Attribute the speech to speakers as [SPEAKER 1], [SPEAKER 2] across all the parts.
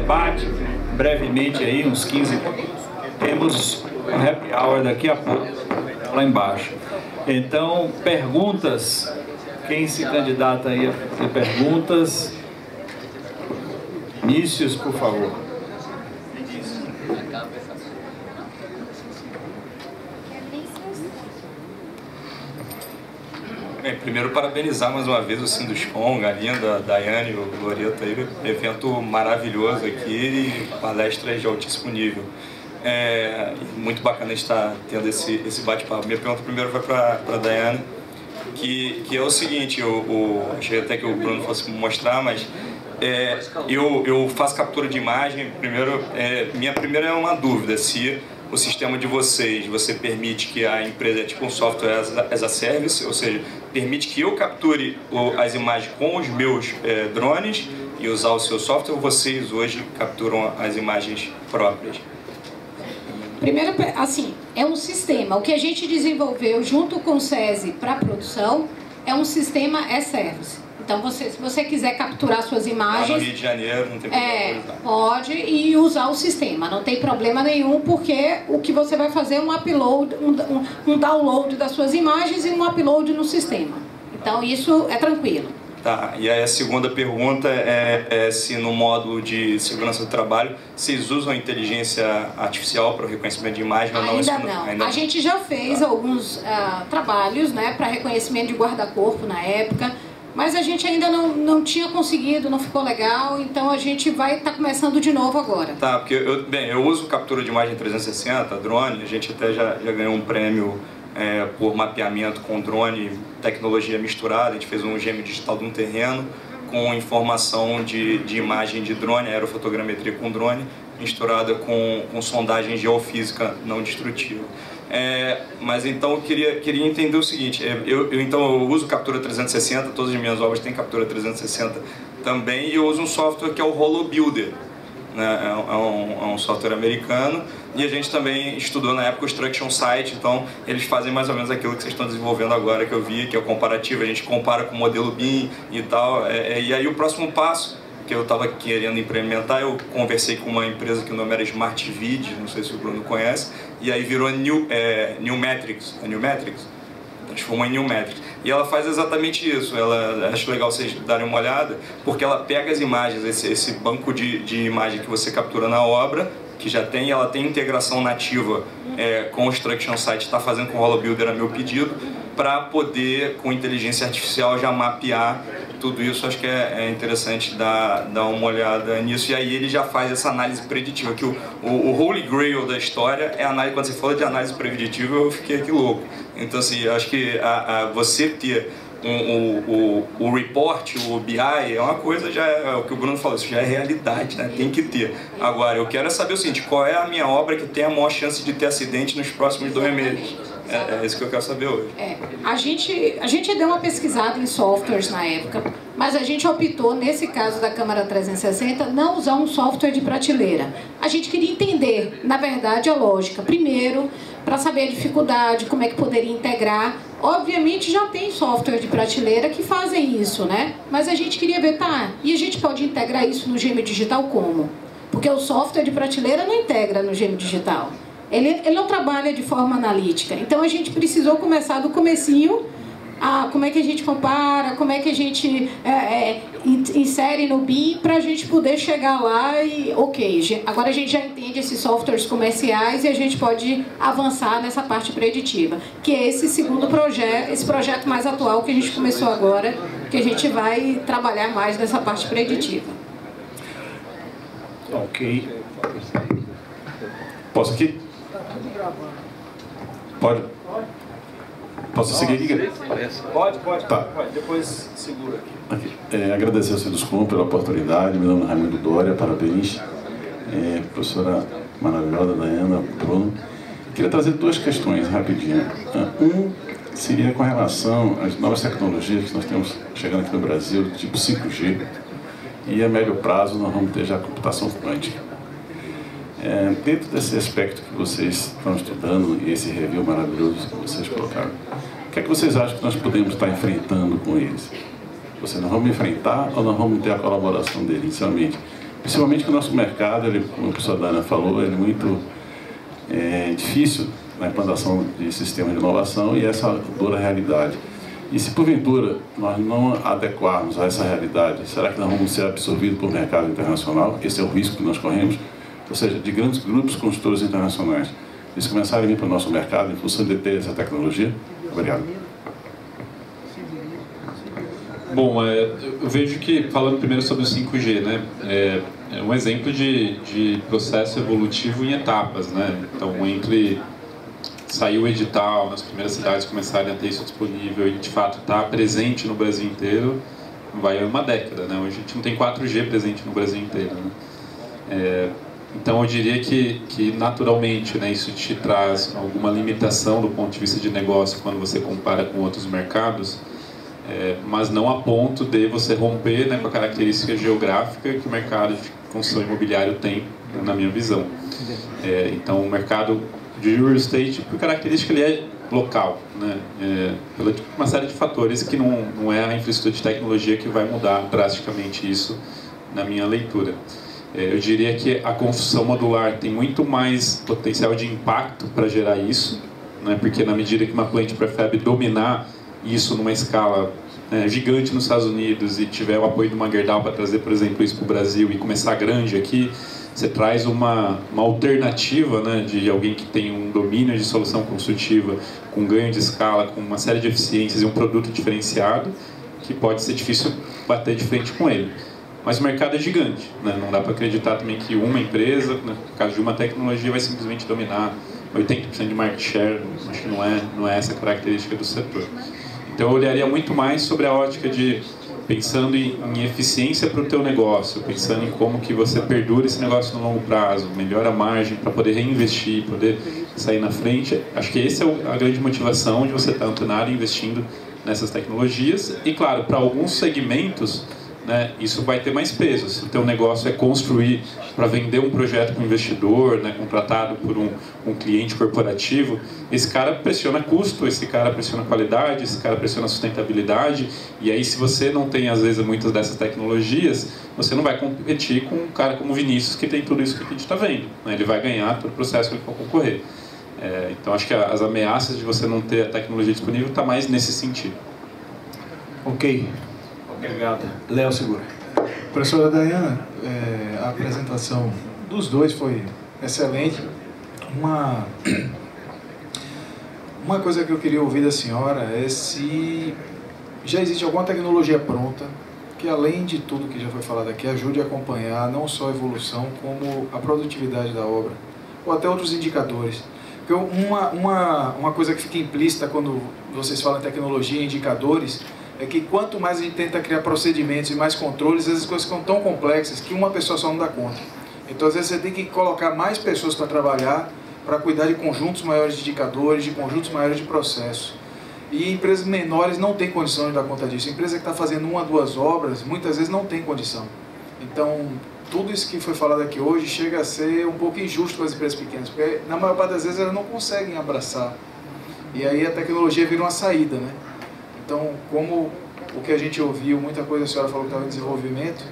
[SPEAKER 1] debate, brevemente aí, uns 15 minutos. Temos um happy hour daqui a pouco, lá embaixo. Então, perguntas. Quem se candidata aí a fazer perguntas? Vinícius, por favor.
[SPEAKER 2] Bem, primeiro parabenizar mais uma vez o Sinduscom, Galindo, a Daiane e o Loreto aí, evento maravilhoso aqui e palestras de altíssimo nível. Muito bacana estar tendo esse bate-papo. Minha pergunta primeiro vai para a Daiane, que é o seguinte, eu achei até que o Bruno fosse mostrar, mas eu faço captura de imagem. Minha primeira é uma dúvida, se o sistema de vocês, você permite que a empresa é tipo um software as a service, ou seja, permite que eu capture as imagens com os meus drones e usar o seu software, ou vocês hoje capturam as imagens próprias?
[SPEAKER 3] Primeiro, assim, é um sistema. O que a gente desenvolveu junto com o SESI para produção é um sistema as-service. Então, se você quiser capturar suas imagens...
[SPEAKER 2] Lá no Rio de Janeiro, não tem problema.
[SPEAKER 3] Pode, e usar o sistema. Não tem problema nenhum, porque o que você vai fazer é um upload, um download das suas imagens e um upload no sistema. Então, isso é tranquilo.
[SPEAKER 2] Tá, e aí a segunda pergunta é se no módulo de segurança do trabalho vocês usam inteligência artificial para o reconhecimento de imagem ou não?
[SPEAKER 3] Ainda não. A gente já fez alguns trabalhos, né, para reconhecimento de guarda-corpo na época, mas a gente ainda não tinha conseguido, não ficou legal, então a gente vai estar começando de novo agora.
[SPEAKER 2] Tá, porque eu uso captura de imagem 360, drone, a gente até já ganhou um prêmio por mapeamento com drone, tecnologia misturada. A gente fez um gêmeo digital de um terreno com informação de imagem de drone, aerofotogrametria com drone, misturada com sondagem geofísica não destrutiva. Mas então eu queria entender o seguinte, então eu uso captura 360, todas as minhas obras têm captura 360 também, e eu uso um software que é o HoloBuilder, né? É um software americano, e a gente também estudou na época o Struction Site, então eles fazem mais ou menos aquilo que vocês estão desenvolvendo agora, que eu vi, que é o comparativo, a gente compara com o modelo BIM e tal, e aí o próximo passo que eu estava querendo implementar, eu conversei com uma empresa que o nome era Smart Vid, não sei se o Bruno conhece, e aí virou Newmetrics, transformou em Newmetrics. E ela faz exatamente isso. Acho legal vocês darem uma olhada, porque ela pega as imagens, esse banco de imagem que você captura na obra, que já tem, ela tem integração nativa com o Struction Site, está fazendo com o HoloBuilder a meu pedido, para poder, com inteligência artificial, já mapear tudo isso. Acho que é interessante dar uma olhada nisso. E aí ele já faz essa análise preditiva, que o Holy Grail da história é a análise. Quando você fala de análise preditiva, eu fiquei aqui louco. Então, assim, acho que você ter o report, o BI, é uma coisa, já é o que o Bruno falou, isso já é realidade, né? Tem que ter. Agora, eu quero saber o seguinte, qual é a minha obra que tem a maior chance de ter acidente nos próximos 2 meses? É isso que eu quero saber hoje.
[SPEAKER 3] A gente deu uma pesquisada em softwares na época, mas a gente optou, nesse caso da câmera 360, não usar um software de prateleira. A gente queria entender, na verdade, a lógica. Primeiro, para saber a dificuldade, como é que poderia integrar. Obviamente já tem software de prateleira que fazem isso, né? Mas a gente queria ver, e a gente pode integrar isso no gêmeo digital como? Porque o software de prateleira não integra no gêmeo digital. Ele não trabalha de forma analítica. Então a gente precisou começar do comecinho, como é que a gente compara, como é que a gente insere no BIM, para a gente poder chegar lá e, agora a gente já entende esses softwares comerciais e a gente pode avançar nessa parte preditiva, que é esse segundo projeto, esse projeto mais atual que a gente começou agora, que a gente vai trabalhar mais nessa parte preditiva.
[SPEAKER 4] Ok. Posso aqui? Pode? Posso seguir aqui?
[SPEAKER 1] Pode.
[SPEAKER 4] Tá.
[SPEAKER 1] Depois segura aqui.
[SPEAKER 4] Agradecer ao Sinduscom pela oportunidade. Meu nome é Raimundo Dória, parabéns. Professora maravilhosa, Daiana, Bruno. Queria trazer 2 questões rapidinho. Seria com relação às novas tecnologias que nós temos chegando aqui no Brasil, tipo 5G, e a médio prazo nós vamos ter já a computação quântica. Dentro desse aspecto que vocês estão estudando e esse review maravilhoso que vocês colocaram, o que é que vocês acham que nós podemos estar enfrentando com eles? Nós vamos enfrentar ou nós vamos ter a colaboração deles inicialmente? Principalmente que o nosso mercado, ele, como a professora Dana falou, ele é muito difícil na implantação de sistemas de inovação e essa dura realidade. E se porventura nós não adequarmos a essa realidade, será que nós vamos ser absorvidos por mercado internacional? Esse é o risco que nós corremos, ou seja, de grandes grupos construtores internacionais. Eles começarem a vir para o nosso mercado em função de ter essa tecnologia. Obrigado.
[SPEAKER 5] Bom, eu vejo que, falando primeiro sobre o 5G, né, é um exemplo de processo evolutivo em etapas, né? Então, entre sair o edital, nas primeiras cidades começarem a ter isso disponível e, de fato, estar presente no Brasil inteiro, vai uma década, né? Hoje a gente não tem 4G presente no Brasil inteiro, né? Então, eu diria que naturalmente, né, isso te traz alguma limitação do ponto de vista de negócio quando você compara com outros mercados, mas não a ponto de você romper, né, com a característica geográfica que o mercado de construção imobiliário tem, na minha visão. Então, o mercado de real estate, por característica, ele é local, né, pela uma série de fatores que não é a infraestrutura de tecnologia que vai mudar drasticamente isso, na minha leitura. Eu diria que a construção modular tem muito mais potencial de impacto para gerar isso, né, porque na medida que uma plant prefab dominar isso numa escala gigante nos Estados Unidos e tiver o apoio de uma Gerdau para trazer, por exemplo, isso para o Brasil e começar grande aqui, você traz uma alternativa, né, de alguém que tem um domínio de solução construtiva com ganho de escala, com uma série de eficiências e um produto diferenciado que pode ser difícil bater de frente com ele. Mas o mercado é gigante, né? Não dá para acreditar também que uma empresa, no caso de uma tecnologia, vai simplesmente dominar 80% de market share. Acho que não é essa a característica do setor. Então eu olharia muito mais sobre a ótica de pensando em eficiência para o teu negócio, pensando em como que você perdura esse negócio no longo prazo, melhora a margem para poder reinvestir, poder sair na frente. Acho que essa é a grande motivação de você estar antenado investindo nessas tecnologias. E claro, para alguns segmentos, né, isso vai ter mais peso. Se o teu negócio é construir para vender um projeto para um investidor, né, contratado por um cliente corporativo, esse cara pressiona custo, esse cara pressiona qualidade, esse cara pressiona sustentabilidade, e aí se você não tem às vezes muitas dessas tecnologias, você não vai competir com um cara como o Vinícius, que tem tudo isso que a gente está vendo, né? Ele vai ganhar todo o processo que ele for concorrer. Então acho que as ameaças de você não ter a tecnologia disponível está mais nesse sentido.
[SPEAKER 1] Ok. Obrigado. Léo, segura.
[SPEAKER 6] Professora Dayana, a apresentação dos dois foi excelente. Uma coisa que eu queria ouvir da senhora é se já existe alguma tecnologia pronta que, além de tudo que já foi falado aqui, ajude a acompanhar não só a evolução, como a produtividade da obra, ou até outros indicadores. Porque uma coisa que fica implícita quando vocês falam em tecnologia e indicadores é que quanto mais a gente tenta criar procedimentos e mais controles, as coisas ficam tão complexas que uma pessoa só não dá conta. Então, às vezes, você tem que colocar mais pessoas para trabalhar, para cuidar de conjuntos maiores de indicadores, de conjuntos maiores de processos. E empresas menores não têm condição de dar conta disso. A empresa que está fazendo uma, duas obras, muitas vezes não tem condição. Então, tudo isso que foi falado aqui hoje chega a ser um pouco injusto com as empresas pequenas, porque na maior parte das vezes elas não conseguem abraçar. E aí a tecnologia vira uma saída, né? Então, como o que a gente ouviu, muita coisa a senhora falou que estava em desenvolvimento,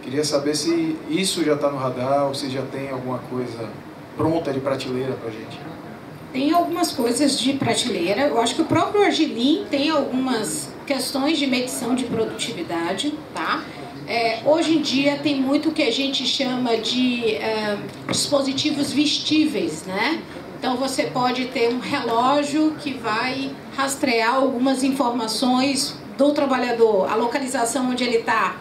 [SPEAKER 6] queria saber se isso já está no radar ou se já tem alguma coisa pronta de prateleira para a gente.
[SPEAKER 3] Tem algumas coisas de prateleira. Eu acho que o próprio Argilin tem algumas questões de medição de produtividade, tá? Hoje em dia tem muito que a gente chama de dispositivos vestíveis, né? Então você pode ter um relógio que vai rastrear algumas informações do trabalhador, a localização onde ele está.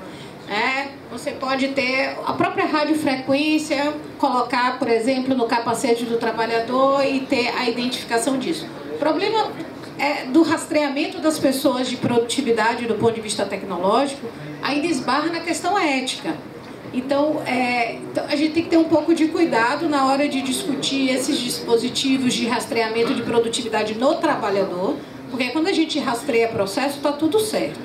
[SPEAKER 3] Você pode ter a própria radiofrequência, colocar, por exemplo, no capacete do trabalhador e ter a identificação disso. O problema do rastreamento das pessoas de produtividade do ponto de vista tecnológico ainda esbarra na questão ética. Então, a gente tem que ter um pouco de cuidado na hora de discutir esses dispositivos de rastreamento de produtividade no trabalhador, porque quando a gente rastreia processo, está tudo certo.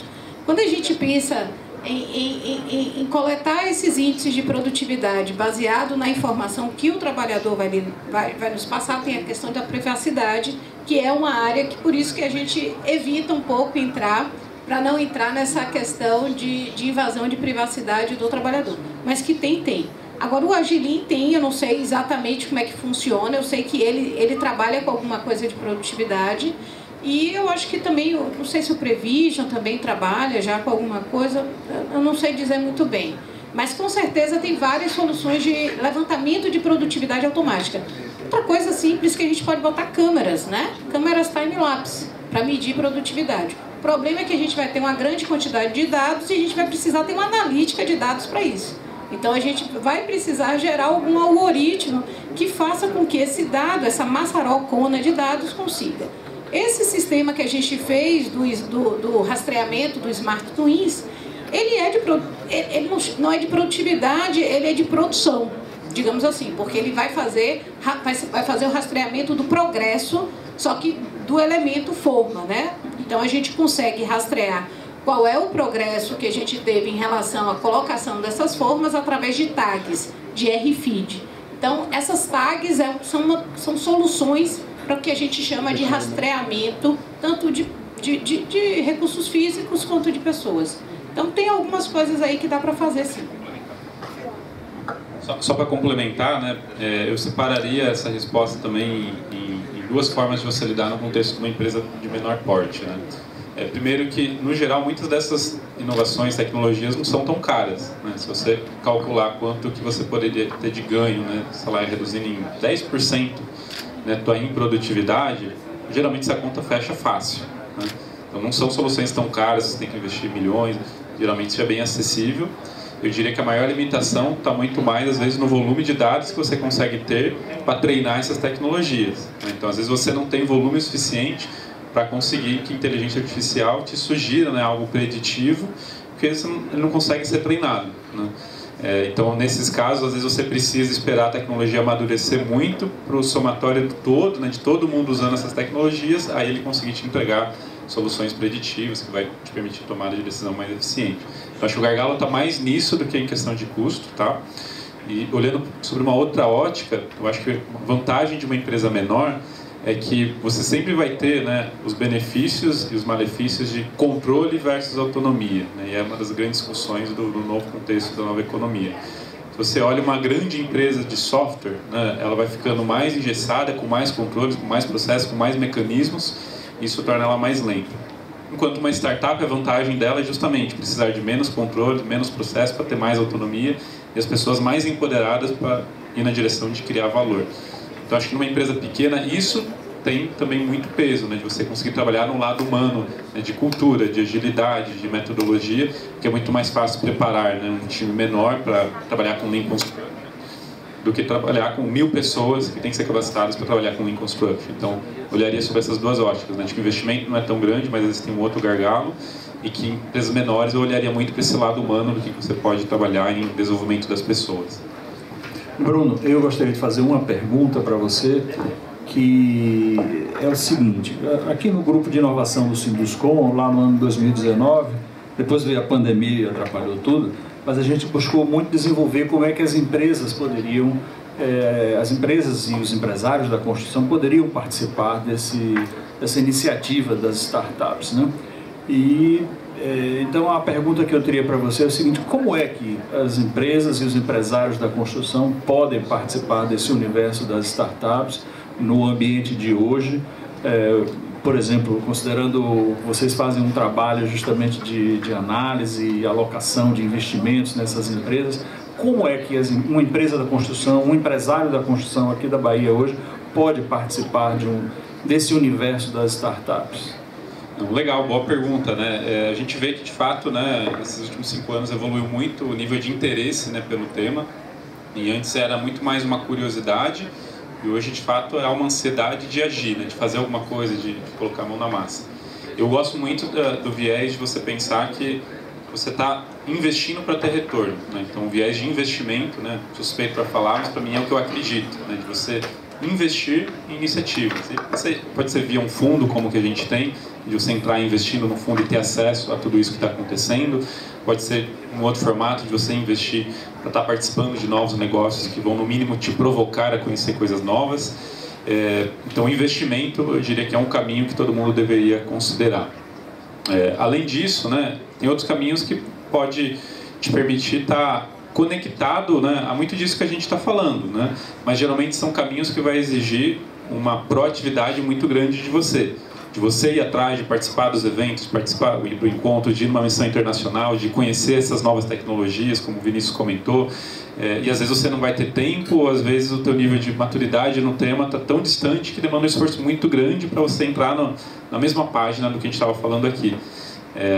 [SPEAKER 3] Quando a gente pensa em coletar esses índices de produtividade baseado na informação que o trabalhador vai nos passar, tem a questão da privacidade, que é uma área que, por isso que a gente evita um pouco entrar, para não entrar nessa questão de invasão de privacidade do trabalhador. mas que tem. Agora, o Agilin tem, eu não sei exatamente como é que funciona, eu sei que ele trabalha com alguma coisa de produtividade, e eu acho que também, eu não sei se o Prevision também trabalha já com alguma coisa, eu não sei dizer muito bem. Mas com certeza tem várias soluções de levantamento de produtividade automática. Outra coisa simples que a gente pode botar câmeras, né? Câmeras time-lapse, para medir produtividade. O problema é que a gente vai ter uma grande quantidade de dados e a gente vai precisar ter uma analítica de dados para isso. Então a gente vai precisar gerar algum algoritmo que faça com que esse dado, essa maçarocona de dados consiga. Esse sistema que a gente fez do rastreamento do Smart Twins, ele não é de produtividade, ele é de produção, digamos assim, porque ele vai fazer o rastreamento do progresso, só que do elemento forma, né? Então a gente consegue rastrear qual é o progresso que a gente teve em relação à colocação dessas formas através de tags, de RFID. Então essas tags são soluções para o que a gente chama de rastreamento, tanto de recursos físicos quanto de pessoas. Então tem algumas coisas aí que dá para fazer sim.
[SPEAKER 5] Só para complementar, né, eu separaria essa resposta também em duas formas de você lidar no contexto de uma empresa de menor porte, né? Primeiro que, no geral, muitas dessas inovações, tecnologias não são tão caras, né? Se você calcular quanto que você poderia ter de ganho, né, sei lá, reduzindo em 10%, né, tua improdutividade, geralmente essa conta fecha fácil, né? Então não são soluções tão caras, você tem que investir milhões, geralmente isso é bem acessível. Eu diria que a maior limitação está muito mais, às vezes, no volume de dados que você consegue ter para treinar essas tecnologias, né? Então, às vezes, você não tem volume suficiente para conseguir que a inteligência artificial te sugira, né, algo preditivo, porque ele não consegue ser treinado, né? Então, nesses casos, às vezes você precisa esperar a tecnologia amadurecer muito para o somatório todo, né, de todo mundo usando essas tecnologias, aí ele conseguir te entregar soluções preditivas que vai te permitir tomar de decisão mais eficiente. Então, acho que o gargalo está mais nisso do que em questão de custo, tá? E olhando sobre uma outra ótica, eu acho que a vantagem de uma empresa menor é que você sempre vai ter, né, os benefícios e os malefícios de controle versus autonomia, né? E é uma das grandes discussões do novo contexto da nova economia. Se você olha uma grande empresa de software, né, ela vai ficando mais engessada, com mais controles, com mais processos, com mais mecanismos, e isso torna ela mais lenta. Enquanto uma startup, a vantagem dela é justamente precisar de menos controle, menos processo para ter mais autonomia e as pessoas mais empoderadas para ir na direção de criar valor. Então, acho que numa empresa pequena, isso tem também muito peso, né, de você conseguir trabalhar no lado humano, né, de cultura, de agilidade, de metodologia, que é muito mais fácil preparar, né, um time menor para trabalhar com Lean Construction do que trabalhar com 1000 pessoas que têm que ser capacitadas para trabalhar com Lean Construction. Então, olharia sobre essas duas óticas, né? Acho que o investimento não é tão grande, mas existe um outro gargalo, e que em empresas menores eu olharia muito para esse lado humano do que você pode trabalhar em desenvolvimento das pessoas.
[SPEAKER 1] Bruno, eu gostaria de fazer uma pergunta para você, que é o seguinte: aqui no grupo de inovação do Sinduscom, lá no ano 2019, depois veio a pandemia e atrapalhou tudo, mas a gente buscou muito desenvolver como é que as empresas poderiam, as empresas e os empresários da construção poderiam participar dessa iniciativa das startups, né? E então a pergunta que eu teria para você é o seguinte: como é que as empresas e os empresários da construção podem participar desse universo das startups no ambiente de hoje? Por exemplo, considerando vocês fazem um trabalho justamente de análise e alocação de investimentos nessas empresas, como é que uma empresa da construção, um empresário da construção aqui da Bahia hoje pode participar desse universo das startups?
[SPEAKER 5] Legal, boa pergunta, né? A gente vê que, de fato, né, nesses últimos 5 anos evoluiu muito o nível de interesse, né, pelo tema, e antes era muito mais uma curiosidade, e hoje, de fato, é uma ansiedade de agir, né, de fazer alguma coisa, de colocar a mão na massa. Eu gosto muito do viés de você pensar que você está investindo para ter retorno, né? Então, o viés de investimento, né, suspeito para falar, mas para mim é o que eu acredito, né, de você investir em iniciativas. Pode ser via um fundo, como que a gente tem, de você entrar investindo no fundo e ter acesso a tudo isso que está acontecendo. Pode ser um outro formato de você investir para estar participando de novos negócios que vão, no mínimo, te provocar a conhecer coisas novas. Então, o investimento, eu diria que é um caminho que todo mundo deveria considerar. Além disso, né, tem outros caminhos que pode te permitir estar conectado, né, a muito disso que a gente está falando, né? Mas geralmente são caminhos que vai exigir uma proatividade muito grande de você ir atrás, de participar dos eventos, participar do encontro, de ir numa missão internacional, de conhecer essas novas tecnologias, como o Vinícius comentou, e às vezes você não vai ter tempo, ou às vezes o teu nível de maturidade no tema está tão distante que demanda um esforço muito grande para você entrar na mesma página do que a gente estava falando aqui.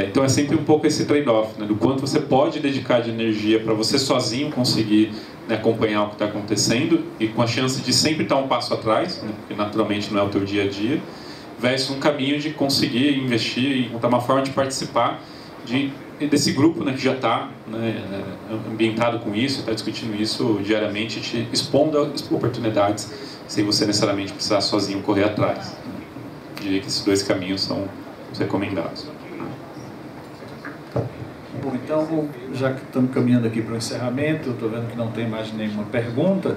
[SPEAKER 5] Então é sempre um pouco esse trade-off, né, do quanto você pode dedicar de energia para você sozinho conseguir, né, acompanhar o que está acontecendo, e com a chance de sempre estar um passo atrás, né, porque naturalmente não é o teu dia a dia, versus um caminho de conseguir investir e encontrar uma forma de participar desse grupo, né, que já está, né, ambientado com isso, está discutindo isso diariamente, te expondo a oportunidades sem você necessariamente precisar sozinho correr atrás. Eu diria que esses dois caminhos são os recomendados.
[SPEAKER 1] Bom, então, já que estamos caminhando aqui para o encerramento, eu estou vendo que não tem mais nenhuma pergunta,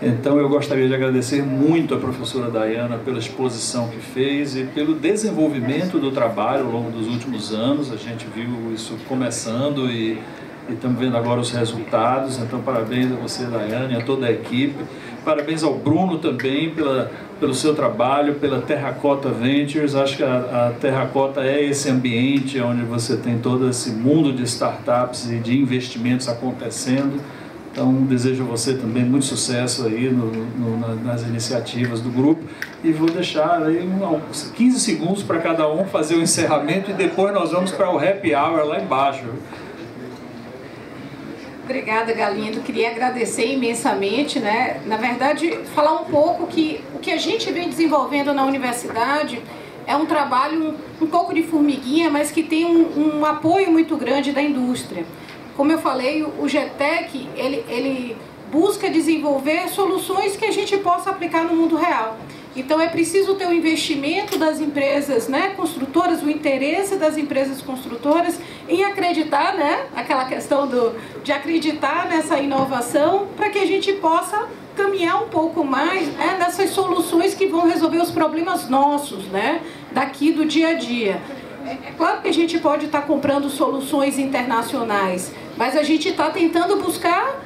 [SPEAKER 1] então eu gostaria de agradecer muito a professora Dayana pela exposição que fez e pelo desenvolvimento do trabalho ao longo dos últimos anos. A gente viu isso começando e estamos vendo agora os resultados. Então parabéns a você, Dayana, e a toda a equipe. Parabéns ao Bruno também pelo seu trabalho, pela Terracota Ventures. Acho que a Terracota é esse ambiente onde você tem todo esse mundo de startups e de investimentos acontecendo. Então, desejo a você também muito sucesso aí nas iniciativas do grupo. E vou deixar aí 15 segundos para cada um fazer o encerramento e depois nós vamos para o happy hour lá embaixo.
[SPEAKER 3] Obrigada, Galindo. Queria agradecer imensamente, né? Na verdade, falar um pouco que o que a gente vem desenvolvendo na universidade é um trabalho um pouco de formiguinha, mas que tem um apoio muito grande da indústria. Como eu falei, o GTEC, ele busca desenvolver soluções que a gente possa aplicar no mundo real. Então é preciso ter o investimento das empresas, né, construtoras, o interesse das empresas construtoras em acreditar, né, aquela questão de acreditar nessa inovação para que a gente possa caminhar um pouco mais, né, nessas soluções que vão resolver os problemas nossos, né, daqui do dia a dia. É claro que a gente pode estar comprando soluções internacionais, mas a gente está tentando buscar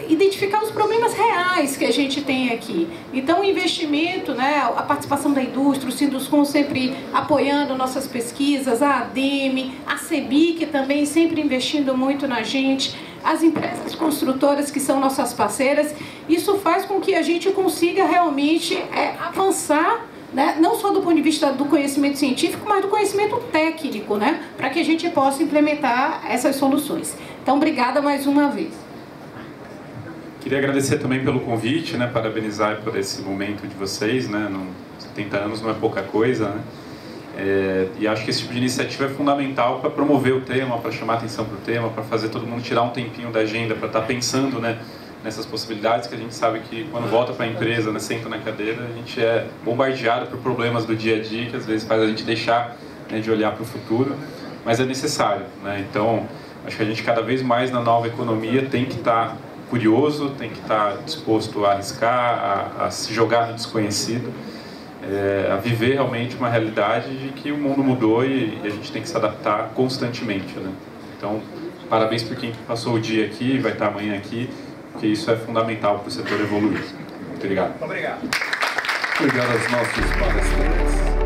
[SPEAKER 3] identificar os problemas reais que a gente tem aqui. Então o investimento, né, a participação da indústria, o Sinduscon sempre apoiando nossas pesquisas, a ADEME, a CEBIC também sempre investindo muito na gente, as empresas construtoras que são nossas parceiras. Isso faz com que a gente consiga realmente avançar, né, não só do ponto de vista do conhecimento científico, mas do conhecimento técnico, né, para que a gente possa implementar essas soluções. Então, obrigada mais uma vez.
[SPEAKER 5] Queria agradecer também pelo convite, né, parabenizar por esse momento de vocês, né, 70 anos não é pouca coisa, né, e acho que esse tipo de iniciativa é fundamental para promover o tema, para chamar atenção para o tema, para fazer todo mundo tirar um tempinho da agenda, para estar pensando, né, nessas possibilidades, que a gente sabe que quando volta para a empresa, né, senta na cadeira, a gente é bombardeado por problemas do dia a dia, que às vezes faz a gente deixar, né, de olhar para o futuro, mas é necessário, né? Então, acho que a gente cada vez mais na nova economia tem que estar curioso, tem que estar disposto a arriscar, a se jogar no desconhecido, a viver realmente uma realidade de que o mundo mudou e a gente tem que se adaptar constantemente, né? Então, parabéns por quem passou o dia aqui, vai estar amanhã aqui, porque isso é fundamental para o setor evoluir. Muito obrigado.
[SPEAKER 1] Obrigado. Obrigado aos nossos palestrantes.